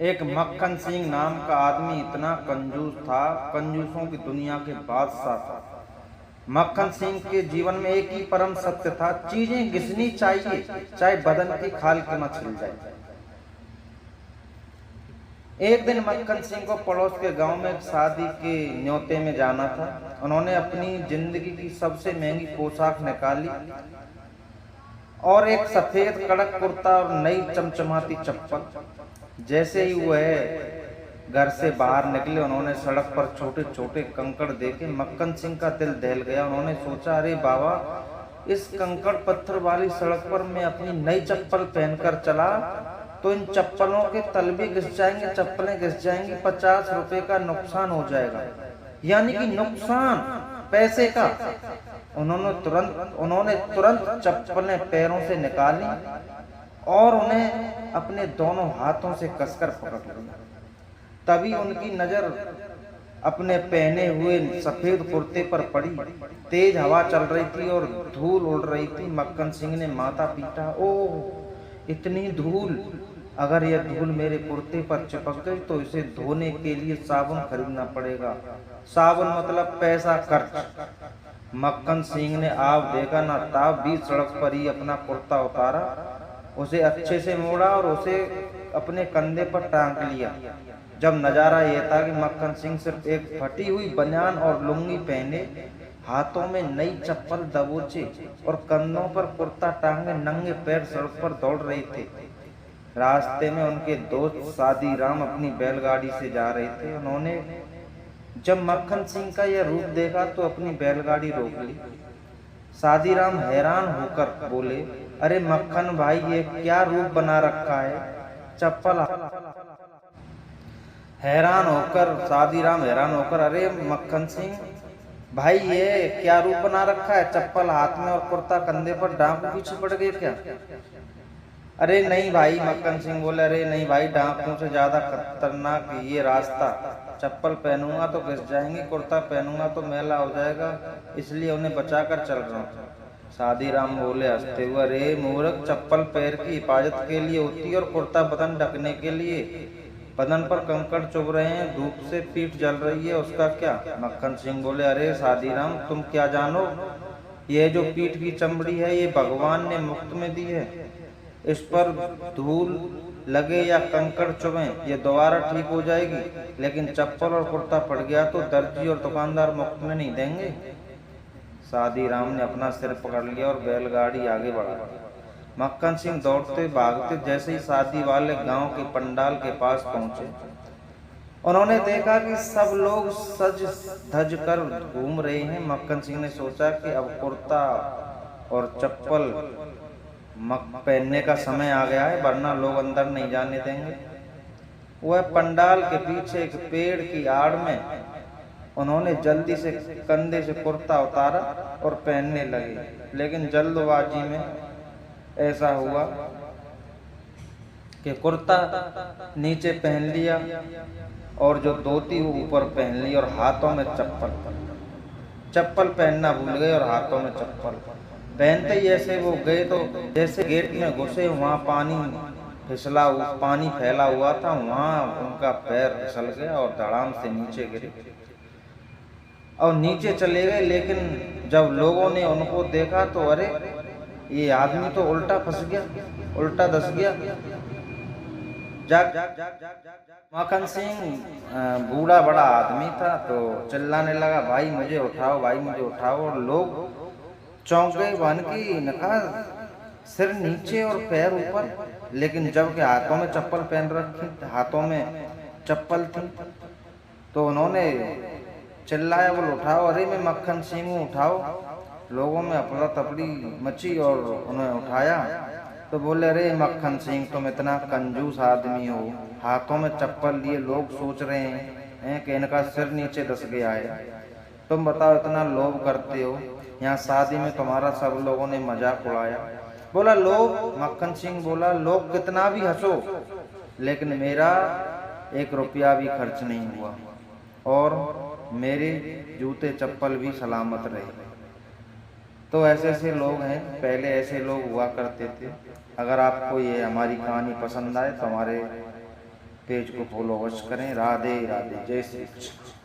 एक मक्खन सिंह नाम का आदमी इतना कंजूस था, कंजूसों की दुनिया के बादशाह था। मक्खन सिंह के जीवन में एक ही परम सत्य था, चीजें घिसनी चाहिए, चाहे बदन की खाल क्यों न छिल जाए। एक दिन मक्खन सिंह को पड़ोस के गांव में एक शादी के न्योते में जाना था। उन्होंने अपनी जिंदगी की सबसे महंगी पोशाक निकाली और एक सफेद कड़क कुर्ता और नई चमचमाती चप्पल। जैसे ही वह घर से बाहर निकले, उन्होंने सड़क पर छोटे छोटे कंकड़ देखे। मक्खन सिंह का दिल दहल गया। उन्होंने सोचा, अरे बाबा, इस कंकड़ पत्थर वाली सड़क पर मैं अपनी नई चप्पल पहनकर चला तो इन चप्पलों के तलबे घिस जाएंगे, चप्पलें घिस जाएंगी, 50 रुपए का नुकसान हो जाएगा, यानी कि नुकसान पैसे का। उन्होंने तुरंत चप्पलें पैरों से निकाली और उन्हें अपने दोनों हाथों से कसकर पकड़ लिया। तभी उनकी नजर अपने पहने हुए सफेद कुर्ते पर पड़ी। तेज हवा चल रही थी और धूल उड़ रही थी। मक्खन सिंह ने माथा पीटा, ओह, इतनी धूल! अगर यह धूल मेरे कुर्ते पर चिपक गई तो इसे धोने के लिए साबुन खरीदना पड़ेगा। साबुन मतलब पैसा खर्च। मक्खन सिंह ने आप देखा ना ताब बीच सड़क पर ही अपना कुर्ता उतारा, उसे अच्छे से मोड़ा और उसे अपने कंधे पर टांग लिया। जब नजारा यह था कि मक्खन सिंह सिर्फ एक फटी हुई बनियान और लुंगी पहने, हाथों में नई चप्पल दबोचे और कंधों पर कुर्ता टांगे नंगे पैर सड़क पर दौड़ रहे थे। रास्ते में उनके दोस्त शादीराम अपनी बैलगाड़ी से जा रहे थे। उन्होंने जब मक्खन सिंह का यह रूप देखा तो अपनी बैलगाड़ी रोक ली। शादीराम हैरान होकर बोले, अरे मक्खन भाई, ये क्या रूप बना रखा है? चप्पल। शादीराम हैरान होकर, अरे मक्खन सिंह भाई, ये क्या रूप बना रखा है? चप्पल हाथ में और कुर्ता कंधे पर, डांकू पीछे पड़ गए क्या? अरे नहीं भाई, मक्खन सिंह बोले, अरे नहीं भाई, डांकों से ज्यादा खतरनाक ये रास्ता। चप्पल पहनूंगा तो घिस जाएंगी, कुर्ता पहनूंगा तो मैला हो जाएगा, इसलिए उन्हें बचाकर चल रहा हूँ। शादीराम बोले हंसते हुए, अरे मूर्ख, चप्पल पैर की हिफाजत के लिए होती है और कुर्ता बदन ढकने के लिए। बदन पर कंकड़ चुभ रहे हैं, धूप से पीठ जल रही है, उसका क्या? मक्खन सिंह बोले, अरे शादीराम, तुम क्या जानो, ये जो पीठ की चमड़ी है ये भगवान ने मुफ्त में दी है। इस पर धूल लगे या कंकड़ चुभे ये दोबारा ठीक हो जाएगी, लेकिन चप्पल और कुर्ता पड़ गया तो दर्जी और दुकानदार मुफ्त में नहीं देंगे। शादीराम ने अपना सिर पकड़ लिया और बैलगाड़ी आगे बढ़ा। मक्खन सिंह दौड़ते भागते जैसे ही शादी वाले गांव के पंडाल के पास पहुंचे, उन्होंने देखा कि सब लोग सज धज कर घूम रहे हैं। मक्खन सिंह ने सोचा कि अब कुर्ता और चप्पल पहनने का समय आ गया है, वरना लोग अंदर नहीं जाने देंगे। वह पंडाल के पीछे एक पेड़ की आड़ में उन्होंने जल्दी से कंधे से कुर्ता उतारा और पहनने लगे, लेकिन जल्दबाजी में ऐसा हुआ कि कुर्ता नीचे पहन लिया और जो धोती वो ऊपर पहन ली और हाथों में चप्पल पहनना भूल गए और हाथों में चप्पल पहनते ही ऐसे वो गए तो जैसे गेट में घुसे वहाँ पानी फैला हुआ था, वहाँ उनका पैर फिसल गया और धड़ाम से नीचे गिरे और नीचे चले गए। लेकिन जब लोगों ने उनको देखा तो अरे, ये आदमी तो उल्टा फंस गया, उल्टा धंस गया। मक्खन सिंह बूढ़ा बड़ा आदमी था तो चिल्लाने लगा, भाई मुझे उठाओ, भाई मुझे उठाओ। और लोग चौंक गए, बन की नखा सिर नीचे और पैर ऊपर, लेकिन जब के हाथों में चप्पल पहन रखी, हाथों में चप्पल थी, तो उन्होंने चिल्लाया, बोल उठाओ, अरे मैं मक्खन सिंह हूँ, उठाओ। लोगों में अफरा तफरी मची और उन्हें उठाया तो बोले, अरे मक्खन सिंह, तुम इतना कंजूस आदमी हो, हाथों में चप्पल लिए लोग सोच रहे हैं कि इनका सिर नीचे धंस गया है, तुम बताओ इतना लोभ करते हो। यहाँ शादी में तुम्हारा सब लोगों ने मजाक उड़ाया। बोला लोग, मक्खन सिंह बोला, लोग कितना भी हंसो, लेकिन मेरा 1 रुपया भी खर्च नहीं हुआ और मेरे जूते चप्पल भी सलामत रहे। तो ऐसे ऐसे लोग हैं, पहले ऐसे लोग हुआ करते थे। अगर आपको ये हमारी कहानी पसंद आए तो हमारे पेज को फॉलो अवश्य करें। राधे राधे, जय श्री कृष्ण।